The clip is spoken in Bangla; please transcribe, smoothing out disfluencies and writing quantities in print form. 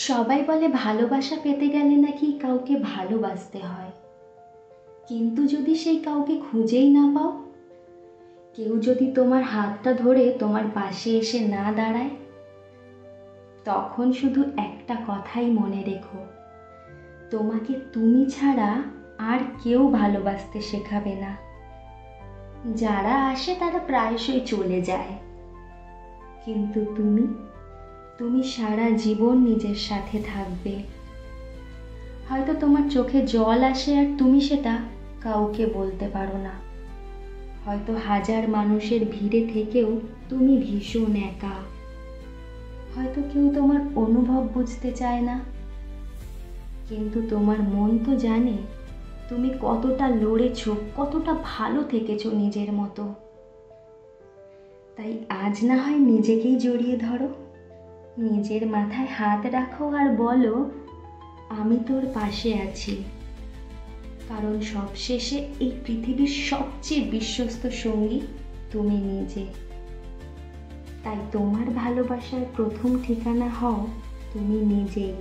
সবাই বলে ভালোবাসা পেতে গেলে নাকি কাউকে ভালোবাসতে হয়, কিন্তু যদি সেই কাউকে খুঁজেই না পাও, কেউ যদি তোমার হাতটা ধরে তোমার পাশে এসে না দাঁড়ায়, তখন শুধু একটা কথাই মনে রেখো, তোমাকে তুমি ছাড়া আর কেউ ভালোবাসতে শেখাবে না। যারা আসে তারা প্রায়শই চলে যায়, কিন্তু তুমি সারা জীবন নিজের সাথে থাকবে। হয়তো তোমার চোখে জল আসে আর তুমি সেটা কাউকে বলতে পারো না। হয়তো হাজার মানুষের ভিড়ে থেকেও তুমি ভীষণ একা। হয়তো কেউ তোমার অনুভব বুঝতে চায় না, কিন্তু তোমার মন তো জানে তুমি কতটা লড়েছো, কতটা ভালো থেকেছো নিজের মতো। তাই আজ না হয় নিজেকেই জড়িয়ে ধরো, নিজের মাথায় হাত রাখো আর বলো, আমি তোর পাশে আছি। কারণ সবশেষে এই পৃথিবীর সবচেয়ে বিশ্বস্ত সঙ্গী তুমি নিজে। তাই তোমার ভালোবাসার প্রথম ঠিকানা হও তুমি নিজেই।